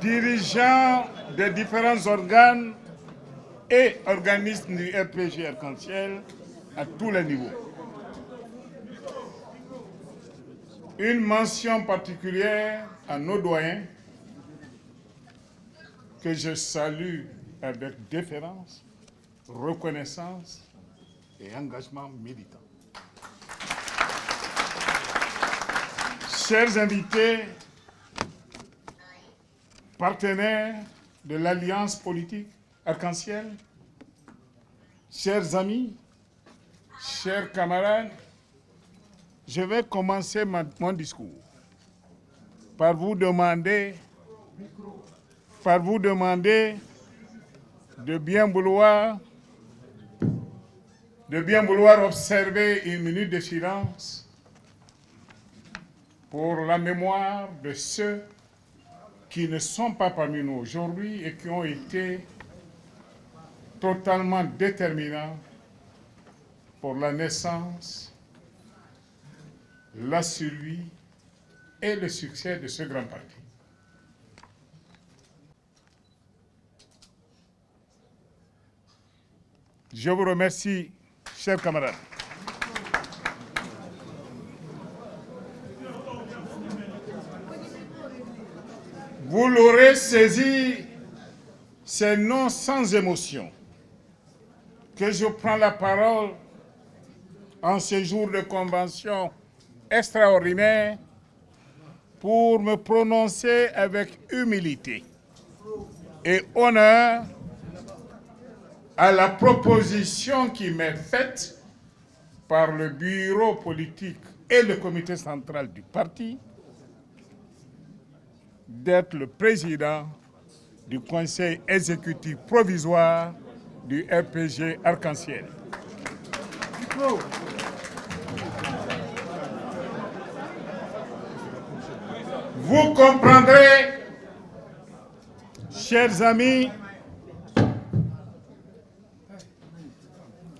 dirigeants des différents organes et organismes du RPG Arc-en-Ciel à tous les niveaux. Une mention particulière à nos doyens que je salue avec déférence, reconnaissance et engagement militant. Chers invités, partenaires de l'Alliance politique Arc-en-Ciel, chers amis, chers camarades, je vais commencer mon discours par vous demander de bien vouloir observer une minute de silence pour la mémoire de ceux qui ne sont pas parmi nous aujourd'hui et qui ont été totalement déterminants pour la naissance, la survie et le succès de ce grand parti. Je vous remercie, chers camarades. Vous l'aurez saisi, c'est non sans émotion que je prends la parole en ce jour de convention extraordinaire pour me prononcer avec humilité et honneur à la proposition qui m'est faite par le bureau politique et le comité central du parti d'être le président du conseil exécutif provisoire du RPG Arc-en-Ciel. Vous comprendrez, chers amis,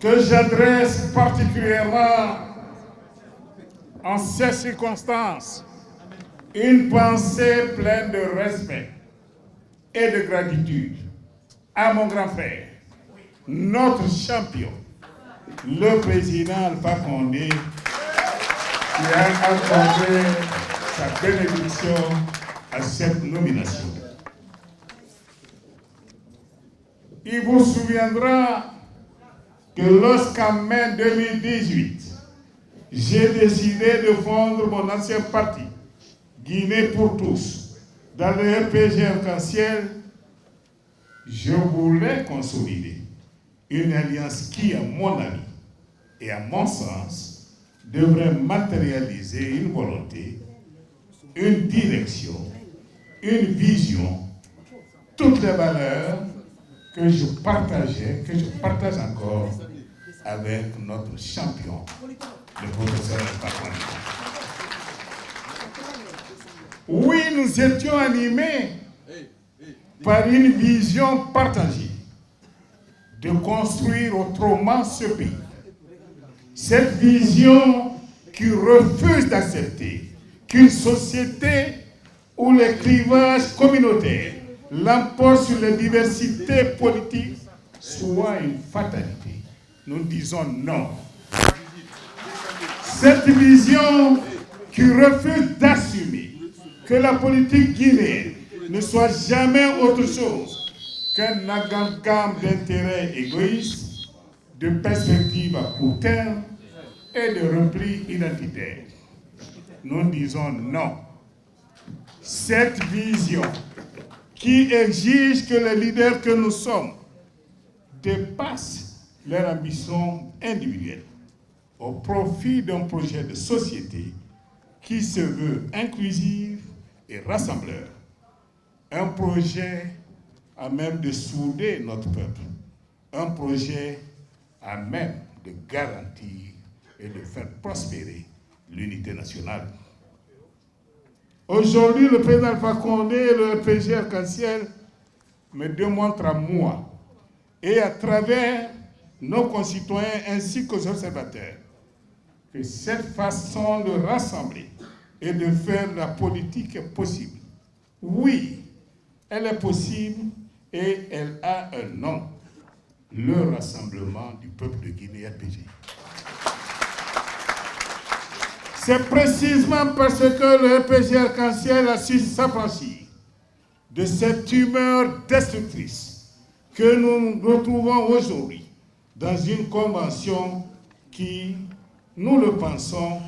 que j'adresse particulièrement en ces circonstances une pensée pleine de respect et de gratitude à mon grand frère, notre champion, le président Alpha Condé, qui a accordé sa bénédiction à cette nomination. Il vous souviendra que lorsqu'en mai 2018, j'ai décidé de fondre mon ancien parti, Guinée pour tous, dans le RPG Arc-en-Ciel, je voulais consolider une alliance qui, à mon avis et à mon sens, devrait matérialiser une volonté, une direction, une vision, toutes les valeurs que je partage encore avec notre champion, le professeur Alpha. Oui, nous étions animés par une vision partagée de construire autrement ce pays. Cette vision qui refuse d'accepter qu'une société où les clivages communautaires l'emportent sur les diversités politiques soit une fatalité. Nous disons non. Cette vision qui refuse d'assumer que la politique guinéenne ne soit jamais autre chose qu'un amalgame d'intérêts égoïstes, de perspectives à court terme et de repli identitaire. Nous disons non. Cette vision qui exige que les leaders que nous sommes dépassent leurs ambitions individuelles au profit d'un projet de société qui se veut inclusif et rassembleur. Un projet à même de souder notre peuple. Un projet à même de garantir et de faire prospérer l'unité nationale. Aujourd'hui, le président Alpha Condé et le RPG Arc-en-Ciel me démontrent à moi et à travers nos concitoyens ainsi qu'aux observateurs que cette façon de rassembler et de faire la politique est possible. Oui, Elle est possible et elle a un nom, le Rassemblement du peuple de Guinée RPG. C'est précisément parce que le RPG Arc-en-Ciel a su s'affranchir de cette humeur destructrice que nous nous retrouvons aujourd'hui dans une convention qui, nous le pensons,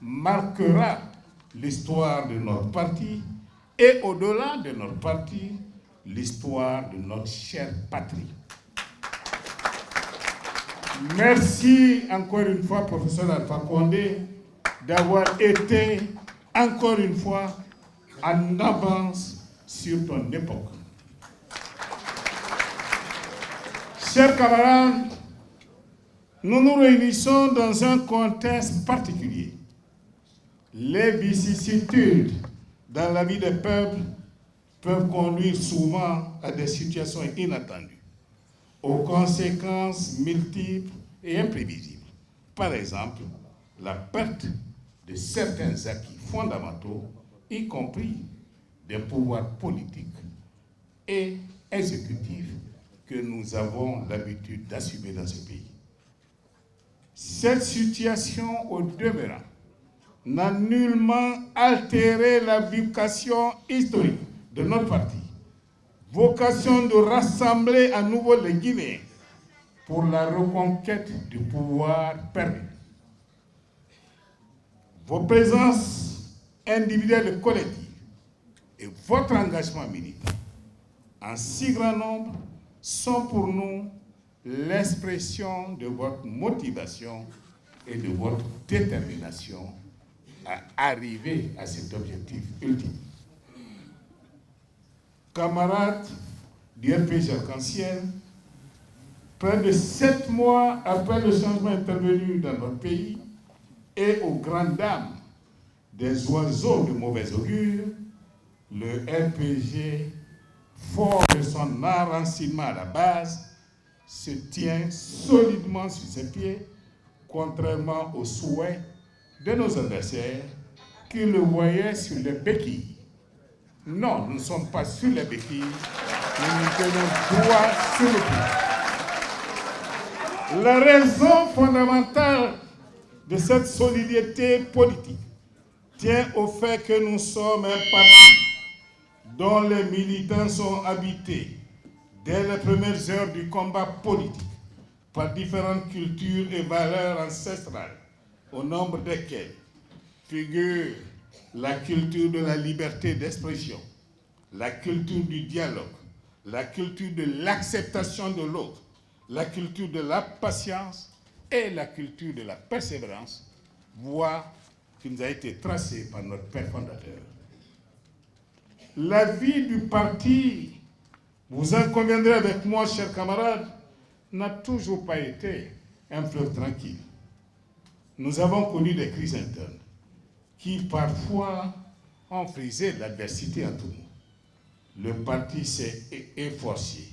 marquera l'histoire de notre parti et au-delà de notre parti, l'histoire de notre chère patrie. Merci encore une fois, professeur Alpha Condé, d'avoir été encore une fois en avance sur ton époque. Chers camarades, nous nous réunissons dans un contexte particulier. Les vicissitudes dans la vie des peuples peuvent conduire souvent à des situations inattendues, aux conséquences multiples et imprévisibles. Par exemple, la perte de certains acquis fondamentaux, y compris des pouvoirs politiques et exécutifs que nous avons l'habitude d'assumer dans ce pays. Cette situation, au demeurant, n'a nullement altéré la vocation historique de notre parti, vocation de rassembler à nouveau les Guinéens pour la reconquête du pouvoir perdu. Vos présences individuelles et collectives et votre engagement militant en si grand nombre sont pour nous l'expression de votre motivation et de votre détermination à arriver à cet objectif ultime. Camarades du RPG Arc-en-Ciel, près de 7 mois après le changement intervenu dans notre pays et aux grandes dames des oiseaux de mauvais augure, le RPG, fort de son enracinement à la base, se tient solidement sur ses pieds, contrairement aux souhaits de nos adversaires qui le voyaient sur les béquilles. Non, nous ne sommes pas sur les béquilles, nous nous tenons droit sur le pied. La raison fondamentale de cette solidité politique tient au fait que nous sommes un parti dont les militants sont habités dès les premières heures du combat politique par différentes cultures et valeurs ancestrales, au nombre desquelles figurent la culture de la liberté d'expression, la culture du dialogue, la culture de l'acceptation de l'autre, la culture de la patience et la culture de la persévérance, voie qui nous a été tracée par notre père fondateur. La vie du parti, vous en conviendrez avec moi, chers camarades, n'a toujours pas été un fleuve tranquille. Nous avons connu des crises internes qui parfois ont frisé l'adversité entre nous. Le parti s'est efforcé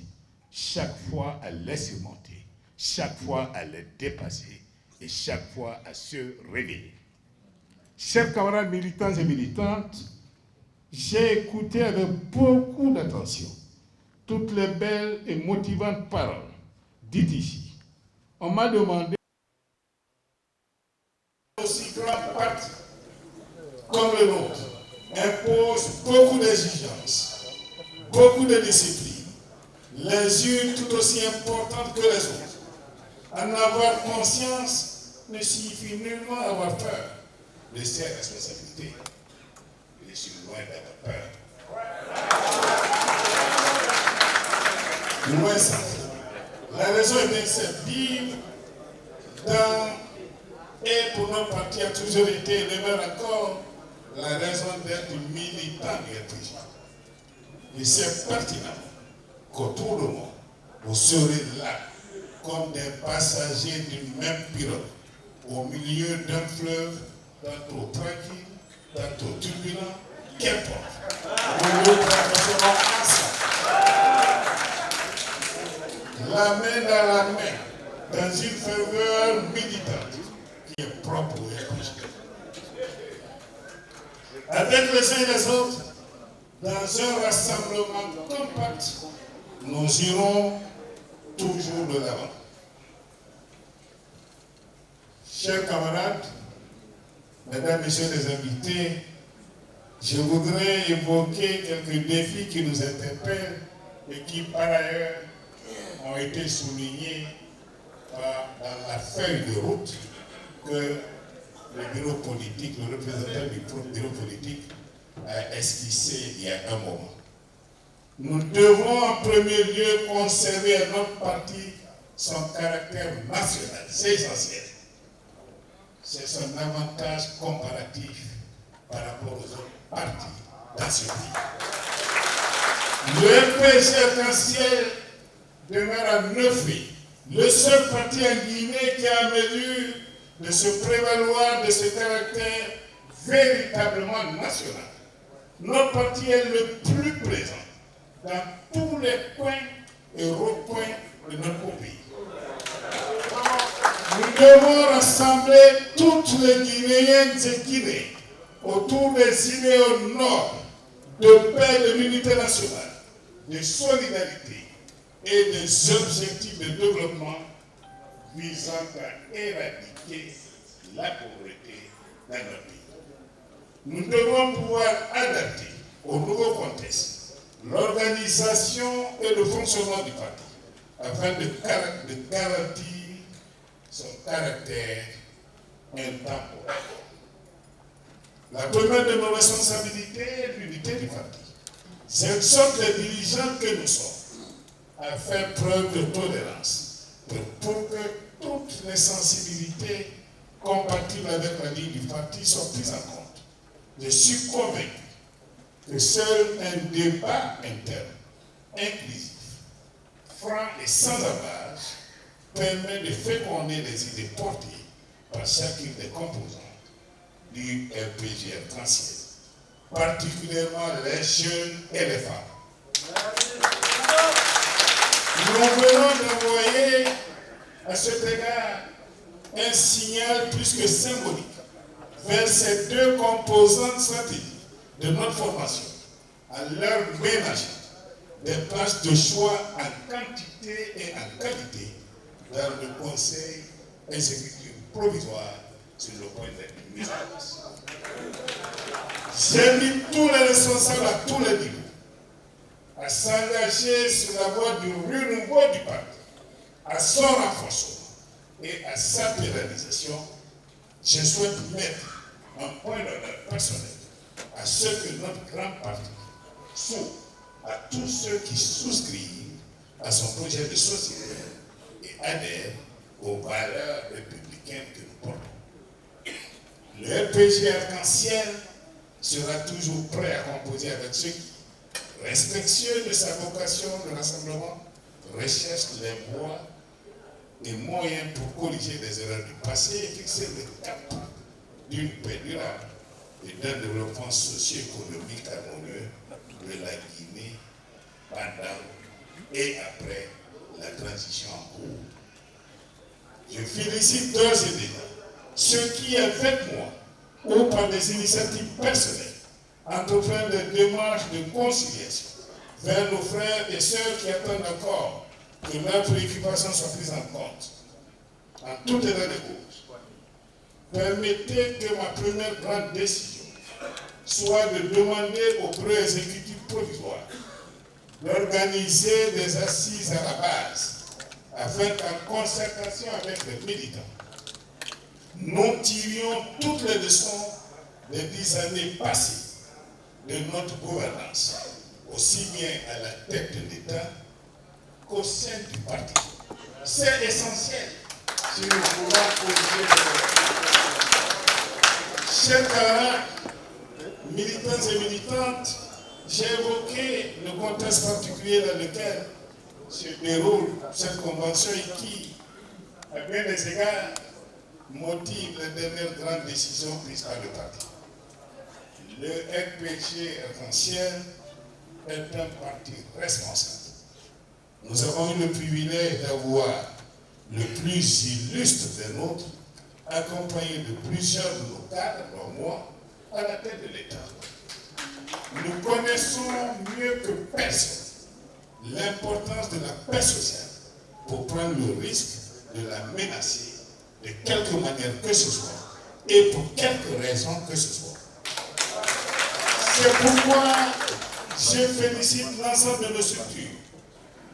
chaque fois à les surmonter, chaque fois à les dépasser et chaque fois à se réveiller. Chers camarades militants et militantes, j'ai écouté avec beaucoup d'attention toutes les belles et motivantes paroles dites ici. On m'a demandé aussi grand parti comme le nôtre impose beaucoup d'exigences, beaucoup de discipline, les unes tout aussi importantes que les autres. En avoir conscience ne signifie nullement avoir peur de ses responsabilités. Je suis loin d'avoir peur. Loin ça. La raison est bien cette. Vivre dans et pour notre parti a toujours été et demeure encore la raison d'être militant du RPG. Et c'est pertinent qu'autour de moi, vous serez là comme des passagers d'une même pirogue au milieu d'un fleuve tantôt tranquille, tantôt turbulent, qu'importe. Nous nous traverserons ensemble. La main dans la main, dans une ferveur militante qui est propre au RPG. Avec les uns et les autres, dans un rassemblement compact, nous irons toujours de l'avant. Chers camarades, mesdames, messieurs les invités, je voudrais évoquer quelques défis qui nous interpellent et qui, par ailleurs, ont été soulignés dans la feuille de route que le bureau politique, le représentant du bureau politique a esquissé il y a un moment. Nous devons en premier lieu conserver à notre parti son caractère national, c'est essentiel. C'est son avantage comparatif par rapport aux autres partis dans ce pays. Le RPG Arc-en-Ciel demeure à Neufville, le seul parti en Guinée qui a mesure de se prévaloir de ce caractère véritablement national. Notre parti est le plus présent dans tous les coins et recoins de notre pays. Nous devons rassembler toutes les Guinéennes et Guinéens autour des idéaux nobles de paix, de l'unité nationale, de solidarité et des objectifs de développement visant à éradiquer la pauvreté dans notre pays. Nous devons pouvoir adapter au nouveau contexte l'organisation et le fonctionnement du parti afin de garantir son caractère intemporel. La première de nos responsabilités est l'unité du parti. J'exhorte les dirigeants que nous sommes à faire preuve de tolérance pour que toutes les sensibilités compatibles avec la ligne du parti soient prises en compte. Je suis convaincu que seul un débat interne, inclusif, franc et sans ambages, permet de féconder les idées portées par chacune des composantes du RPG Arc-en-Ciel, particulièrement les jeunes et les femmes. Nous venons d'envoyer à cet égard un signal plus que symbolique vers ces deux composantes stratégiques de notre formation, à leur ménagement des places de choix en quantité et en qualité dans le Conseil exécutif provisoire sur le point d'être mis en place. J'invite tous les responsables à tous les niveaux à s'engager sur la voie du renouveau du parti, à son renforcement et à sa pérennisation. Je souhaite mettre un point d'honneur personnel à ce que notre grand parti s'ouvre à tous ceux qui souscrivent à son projet de société et adhèrent aux valeurs républicaines que nous portons. Le RPG Arc-en-Ciel sera toujours prêt à composer avec ceux qui, respectueux de sa vocation de rassemblement, recherchent les voies et moyens pour corriger les erreurs du passé et fixer le cap d'une paix durable et d'un développement socio-économique harmonieux de la Guinée pendant et après la transition en cours. Je félicite d'ores et déjà ceux qui, avec moi, ou par des initiatives personnelles, entreprennent des démarches de conciliation vers nos frères et sœurs qui attendent encore que leurs préoccupations soient prises en compte. En tout état de cause, permettez que ma première grande décision soit de demander au bureau exécutif provisoire d'organiser des assises à la base afin qu'en concertation avec les militants, nous tirions toutes les leçons des 10 années passées de notre gouvernance, aussi bien à la tête de l'État qu'au sein du parti. C'est essentiel si nous voulons corriger les... Chers camarades, militants et militantes, j'ai évoqué le contexte particulier dans lequel se déroule cette convention et qui, à bien des égards, motive les dernières grandes décisions prises par le parti. Le RPG Arc-en-Ciel est un parti responsable. Nous avons eu le privilège d'avoir le plus illustre des nôtres, accompagné de plusieurs de nos cadres, dont moi, à la tête de l'État. Nous connaissons mieux que personne l'importance de la paix sociale pour prendre le risque de la menacer de quelque manière que ce soit et pour quelque raison que ce soit. C'est pourquoi je félicite l'ensemble de nos structures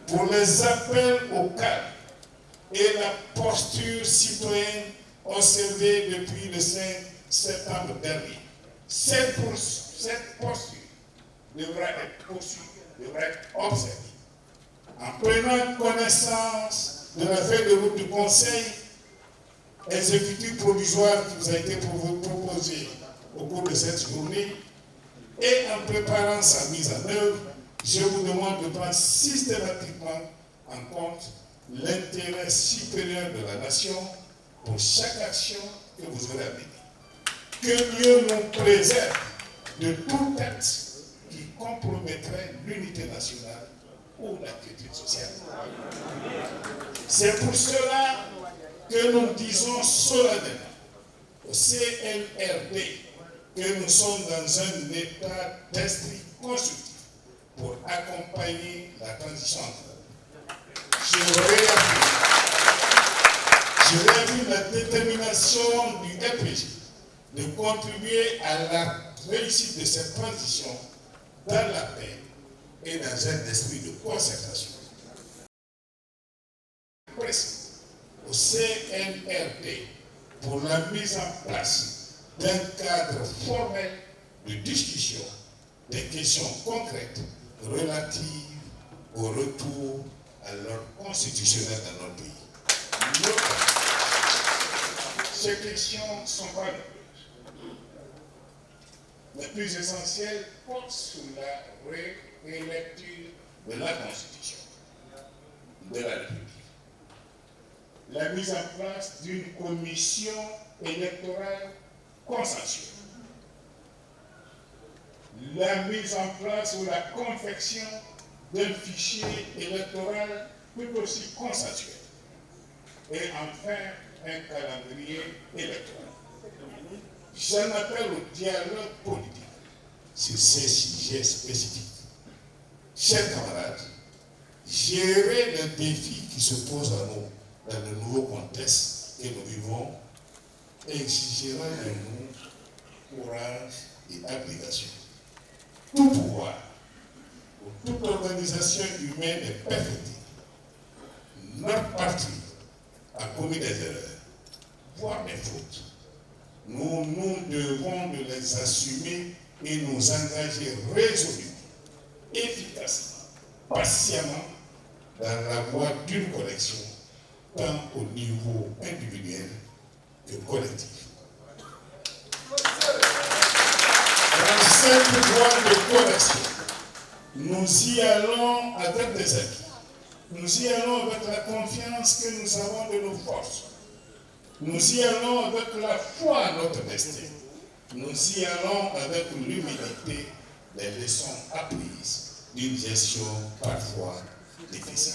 pour les appels au calme et la posture citoyenne observée depuis le 5 septembre dernier. Cette posture devra être poursuivie, devra être observée. En prenant connaissance de la feuille de route du Conseil exécutif provisoire qui vous a été proposé au cours de cette journée et en préparant sa mise en œuvre, je vous demande de prendre systématiquement en compte l'intérêt supérieur de la nation pour chaque action que vous aurez à mener. Que Dieu nous préserve de tout acte qui compromettrait l'unité nationale ou la quiétude sociale. C'est pour cela que nous disons solennellement au CNRD que nous sommes dans un état d'esprit constructif pour accompagner la transition. Je réaffirme la détermination du RPG de contribuer à la réussite de cette transition dans la paix et dans un esprit de concertation. Au CNRD pour la mise en place d'un cadre formel de discussion des questions concrètes relatives au retour à l'ordre constitutionnel dans notre pays. Ces questions sont pas les plus essentielles portent sur la rélecture de la Constitution de la République. La mise en place d'une commission électorale consensuelle. La mise en place ou la confection d'un fichier électoral tout aussi consensuel. Et enfin, un calendrier électoral. J'en appelle au dialogue politique sur ces sujets spécifiques. Chers camarades, gérer les défis qui se posent à nous dans le nouveau contexte que nous vivons exigera de nous courage et application. Tout pouvoir ou toute organisation humaine est perfectible. Notre parti a commis des erreurs, voire des fautes. Nous devons de les assumer et nous engager résolument, efficacement, patiemment dans la voie d'une correction, tant au niveau individuel que collectif. Dans cette voie de correction, nous y allons avec des acquis. Nous y allons avec la confiance que nous avons de nos forces. Nous y allons avec la foi en notre destin. Nous y allons avec l'humilité des leçons apprises d'une gestion parfois difficile.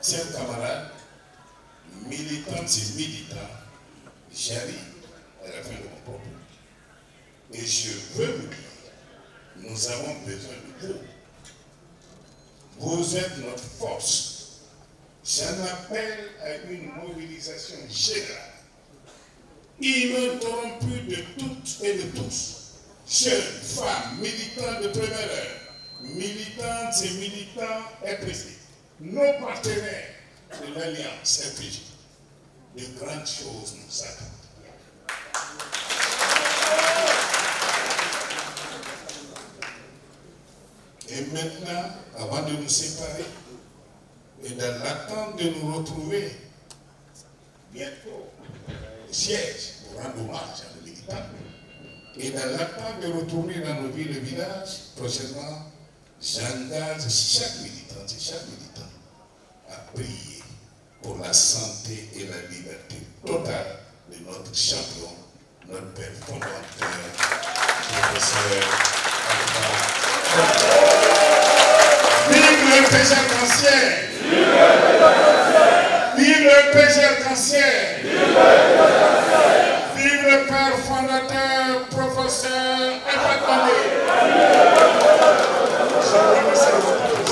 Chers camarades, militantes et militants, j'arrive à la fin de mon propos. Et je veux vous dire, nous avons besoin de vous. Vous êtes notre force. J'en appelle à une mobilisation générale, ininterrompue de toutes et de tous, jeunes, femmes, militants de première heure, militantes et militants RPG, nos partenaires de l'Alliance RPG. De grandes choses nous attendent. Et maintenant, avant de nous séparer, et dans l'attente de nous retrouver bientôt au siège pour rendre hommage à nos militants, et dans l'attente de retourner dans nos villes et villages, prochainement, j'engage chaque militante et chaque militant à prier pour la santé et la liberté totale de notre champion, notre père fondateur, professeur Alpha. Vive le PG Arc-en-Ciel! Vive le PG Arc-en-Ciel! Vive le père fondateur, professeur sein impacté. Je remercie.